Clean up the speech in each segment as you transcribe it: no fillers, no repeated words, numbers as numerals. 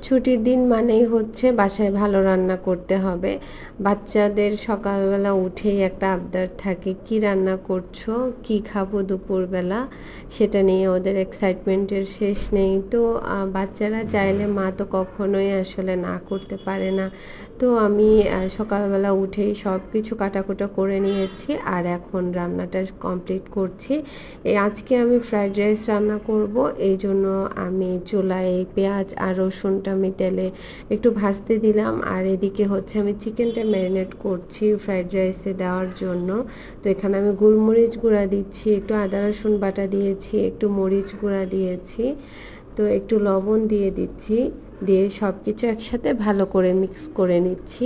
ছুটির দিন মানেই হচ্ছে বাসায় ভালো রান্না করতে হবে। বাচ্চাদের সকালবেলা উঠেই একটা আবদার থাকে, "কী রান্না করছো? কী খাবো দুপুরবেলা?" সেটা নিয়ে ওদের এক্সাইটমেন্টের শেষ নেই। তো বাচ্চারা চাইলে মা তো কখনোই আসলে না করতে পারে না। তো আমি সকালবেলা উঠেই সব কিছু কাটাকুটা করে নিয়েছি আর এখন রান্নাটা কমপ্লিট করছি। আজকে আমি ফ্রাইড রাইস রান্না করব। এইজন্য আমি চুলায় পেঁয়াজ আর রসুনটা আমি তেলে একটু ভাজতে দিলাম আর এদিকে হচ্ছে আমি চিকেনটা ম্যারিনেট করছি ফ্রাইড রাইসে দেওয়ার জন্য। তো এখানে আমি গোলমরিচ গুঁড়া দিচ্ছি, একটু আদা রসুন বাটা দিয়েছি, একটু মরিচ গুঁড়া দিয়েছি, তো একটু লবণ দিয়ে দিচ্ছি, দিয়ে সব কিছু একসাথে ভালো করে মিক্স করে নিচ্ছি।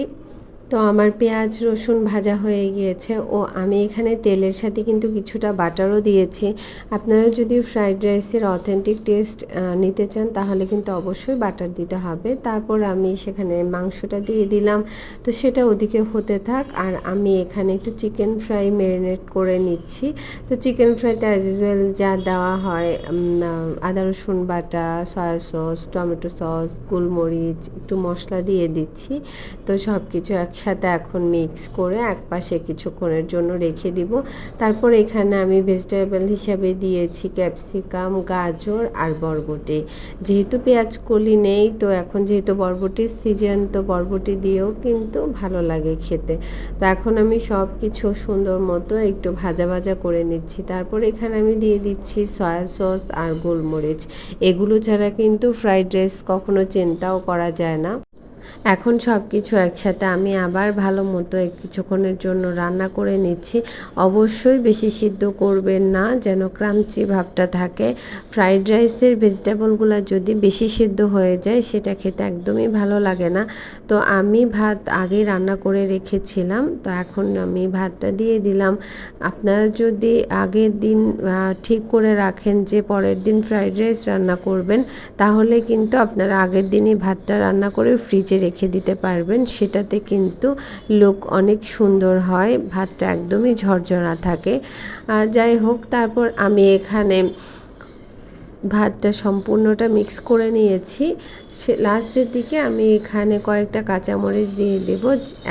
তো আমার পেঁয়াজ রসুন ভাজা হয়ে গিয়েছে ও আমি এখানে তেলের সাথে কিন্তু কিছুটা বাটারও দিয়েছি। আপনারা যদি ফ্রাইড রাইসের অথেন্টিক টেস্ট নিতে চান তাহলে কিন্তু অবশ্যই বাটার দিতে হবে। তারপর আমি সেখানে মাংসটা দিয়ে দিলাম, তো সেটা ওদিকে হতে থাক আর আমি এখানে একটু চিকেন ফ্রাই ম্যারিনেট করে নিচ্ছি। তো চিকেন ফ্রাইতে অ্যাজ ইউজুয়াল যা দেওয়া হয়, আদা রসুন বাটা, সয়া সস, টমেটো সস, গোলমরিচ, একটু মশলা দিয়ে দিচ্ছি। তো সব কিছু একসাথে এখন মিক্স করে একপাশে কিছুক্ষণের জন্য রেখে দিব। তারপর এখানে আমি ভেজিটেবল হিসাবে দিয়েছি ক্যাপসিকাম, গাজর আর বরবটি। যেহেতু পেঁয়াজ কলি নেই, তো এখন যেহেতু বরবটির সিজন, তো বরবটি দিয়েও কিন্তু ভালো লাগে খেতে। তো এখন আমি সব কিছু সুন্দর মতো একটু ভাজা ভাজা করে নিচ্ছি। তারপর এখানে আমি দিয়ে দিচ্ছি সয়া সস আর গোলমরিচ। এগুলো ছাড়া কিন্তু ফ্রাইড রাইস কখনো চিন্তাও করা যায় না। এখন সব কিছু একসাথে আমি আবার ভালো মতো কিছুক্ষণের জন্য রান্না করে নিচ্ছি। অবশ্যই বেশি সিদ্ধ করবেন না, যেন ক্রাঞ্চি ভাবটা থাকে। ফ্রাইড রাইসের ভেজিটেবলগুলো যদি বেশি সিদ্ধ হয়ে যায় সেটা খেতে একদমই ভালো লাগে না। তো আমি ভাত আগেই রান্না করে রেখেছিলাম, তো এখন আমি ভাতটা দিয়ে দিলাম। আপনারা যদি আগের দিন ঠিক করে রাখেন যে পরের দিন ফ্রাইড রাইস রান্না করবেন, তাহলে কিন্তু আপনারা আগের দিনই ভাতটা রান্না করে ফ্রিজে রেখে দিতে পারবেন। সেটাতে কিন্তু লুক অনেক সুন্দর হয়, ভাতটা একদমই ঝরঝরা থাকে। যাই হোক, তারপর আমি এখানে ভাতটা সম্পূর্ণটা মিক্স করে নিয়েছি। লাস্টের দিকে আমি এখানে কয়েকটা কাঁচামরিচ দিয়ে দেব।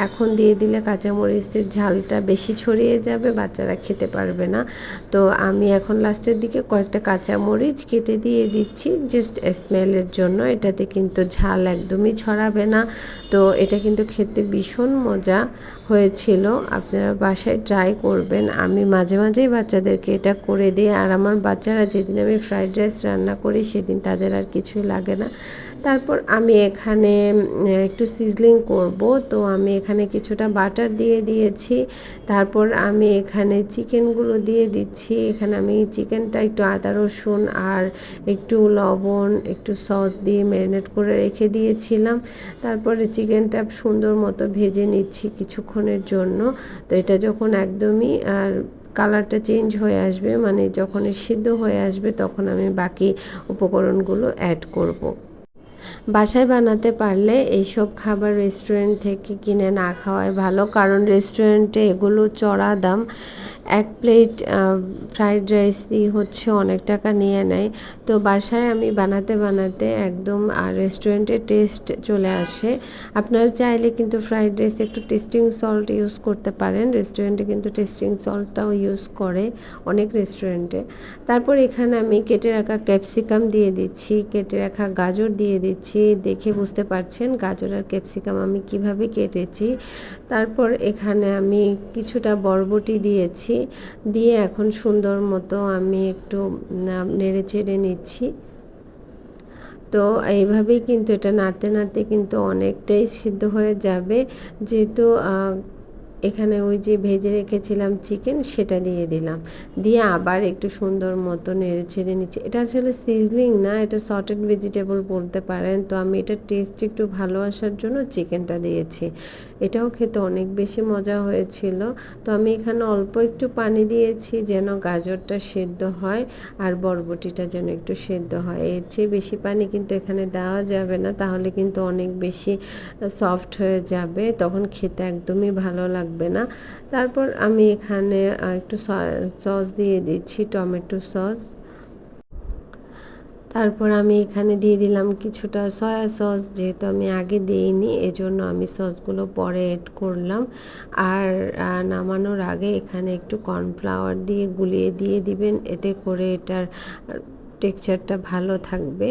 এখন দিয়ে দিলে কাঁচামরিচের ঝালটা বেশি ছড়িয়ে যাবে, বাচ্চারা খেতে পারবে না। তো আমি এখন লাস্টের দিকে কয়েকটা কাঁচামরিচ কেটে দিয়ে দিচ্ছি জাস্ট স্মেলের জন্য। এটাতে কিন্তু ঝাল একদমই ছড়াবে না। তো এটা কিন্তু খেতে ভীষণ মজা হয়েছিল, আপনারা বাসায় ট্রাই করবেন। আমি মাঝে মাঝেই বাচ্চাদেরকে এটা করে দিই আর আমার বাচ্চারা যেদিন আমি ফ্রাইড রাইস রান্না করি সেদিন তাদের আর কিছুই লাগে না। তারপর আমি এখানে একটু সিজলিং করব, তো আমি এখানে কিছুটা বাটার দিয়ে দিয়েছি। তারপর আমি এখানে চিকেনগুলো দিয়ে দিচ্ছি। এখানে আমি চিকেনটা একটু আদা রসুন আর একটু লবণ, একটু সস দিয়ে ম্যারিনেট করে রেখে দিয়েছিলাম। তারপরে চিকেনটা সুন্দর মতো ভেজে নিচ্ছি কিছুক্ষণের জন্য। তো এটা যখন একদমই আর কালারটা চেঞ্জ হয়ে আসবে, মানে যখন সিদ্ধ হয়ে আসবে, তখন আমি বাকি উপকরণগুলো অ্যাড করব। বাসায় বানাতে পারলে এইসব খাবার রেস্টুরেন্ট থেকে কিনে না খাওয়াই ভালো, কারণ রেস্টুরেন্টে এগুলোর চড়া দাম। এক প্লেট ফ্রাইড রাইসই হচ্ছে অনেক টাকা নিয়ে নেয়। তো বাসায় আমি বানাতে বানাতে একদম রেস্টুরেন্টের টেস্ট চলে আসে। আপনারা চাইলে কিন্তু ফ্রাইড রাইসে একটু টেস্টিং সল্ট ইউজ করতে পারেন। রেস্টুরেন্টে কিন্তু টেস্টিং সল্টটাও ইউজ করে অনেক রেস্টুরেন্টে। তারপর এখানে আমি কেটে রাখা ক্যাপসিকাম দিয়ে দিচ্ছি, কেটে রাখা গাজর দিয়ে দিচ্ছি। দেখে বুঝতে পারছেন গাজর আর ক্যাপসিকাম আমি কিভাবে কেটেছি। তারপর এখানে আমি কিছুটা বরবটি দিয়েছি, দিয়ে এখন সুন্দর মতো আমি একটু নেড়ে চেড়ে নিচ্ছি। তো এইভাবেই কিন্তু এটা নাড়তে নাড়তে কিন্তু অনেকটাই সিদ্ধ হয়ে যাবে, যেহেতু এখানে ওই যে ভেজে রেখেছিলাম চিকেন সেটা দিয়ে দিলাম, দিয়ে আবার একটু সুন্দর মতো নেড়ে ছেড়ে নিচ্ছি। এটা আসলে সিজলিং না, এটা সটেড ভেজিটেবল বলতে পারেন। তো আমি এটা টেস্ট একটু ভালো আসার জন্য চিকেনটা দিয়েছি। এটাও খেতে অনেক বেশি মজা হয়েছিল। তো আমি এখানে অল্প একটু পানি দিয়েছি যেন গাজরটা সেদ্ধ হয় আর বরবটিটা যেন একটু সেদ্ধ হয়। এর চেয়ে বেশি পানি কিন্তু এখানে দেওয়া যাবে না, তাহলে কিন্তু অনেক বেশি সফট হয়ে যাবে, তখন খেতে একদমই ভালো লাগবে না। তারপর আমি এখানে একটু সস দিয়ে দিচ্ছি, টমেটো সস। তারপর আমি এখানে দিয়ে দিলাম কিছুটা সয়া সস, যেহেতু আমি আগে দিইনি এজন্য আমি সসগুলো পরে এড করলাম। আর নামানোর আগে এখানে একটু কর্নফ্লাওয়ার দিয়ে গুলিয়ে দিয়ে দিবেন, এতে করে এটার টেক্সচারটা ভালো থাকবে।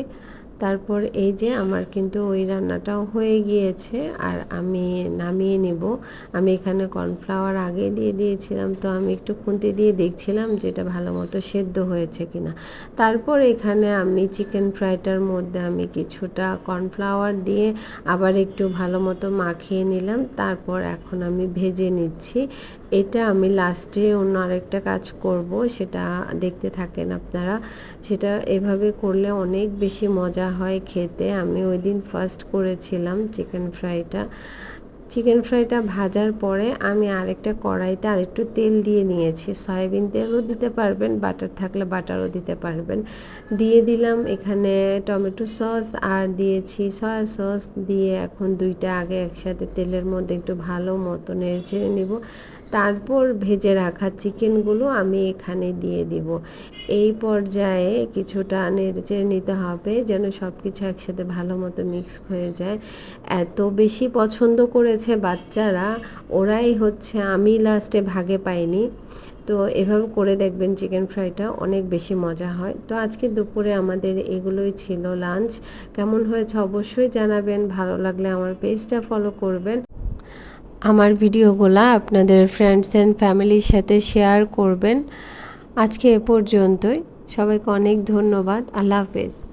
তারপর এই যে আমার কিন্তু ওই রান্নাটাও হয়ে গিয়েছে, আর আমি নামিয়ে নেব। আমি এখানে কর্নফ্লাওয়ার আগে দিয়ে দিয়েছিলাম, তো আমি একটু খুন্তি দিয়ে দেখছিলাম যে এটা ভালো মতো সেদ্ধ হয়েছে কিনা। তারপর এখানে আমি চিকেন ফ্রাইটার মধ্যে আমি কিছুটা কর্নফ্লাওয়ার দিয়ে আবার একটু ভালো মতো মাখিয়ে নিলাম। তারপর এখন আমি ভেজে নিচ্ছি। এটা আমি লাস্টে অন্য আরেকটা কাজ করব, সেটা দেখতে থাকেন আপনারা। সেটা এভাবে করলে অনেক বেশি মজা হয় খেতে। আমি ওই দিন ফার্স্ট করেছিলাম চিকেন ফ্রাইটা ভাজার পরে আমি আরেকটা কড়াইতে আরেকটু তেল দিয়ে নিয়েছি। সয়াবিন তেলও দিতে পারবেন, বাটার থাকলে বাটারও দিতে পারবেন। দিয়ে দিলাম এখানে টমেটো সস আর দিয়েছি সয়া সস, দিয়ে এখন দুইটা আগে একসাথে তেলের মধ্যে একটু ভালো মতো নেড়েচেড়ে নিব। তারপর ভেজে রাখা চিকেনগুলো আমি এখানে দিয়ে দিব। এই পর্যায়ে কিছুটা নেড়েচেড়ে নিতে হবে যেন সব কিছু একসাথে ভালো মতো মিক্স হয়ে যায়। এত বেশি পছন্দ করেছে বাচ্চারা, ওরাই হচ্ছে, আমি লাস্টে ভাগে পাইনি। তো এভাবে করে দেখবেন চিকেন ফ্রাইটা অনেক বেশি মজা হয়। তো আজকে দুপুরে আমাদের এগুলোই ছিল লাঞ্চ। কেমন হয়েছে অবশ্যই জানাবেন, ভালো লাগলে আমার পেজটা ফলো করবেন, আমার ভিডিওগুলো আপনাদের ফ্রেন্ডস অ্যান্ড ফ্যামিলির সাথে শেয়ার করবেন। আজকে এ পর্যন্তই, সবাইকে অনেক ধন্যবাদ। আল্লাহ হাফেজ।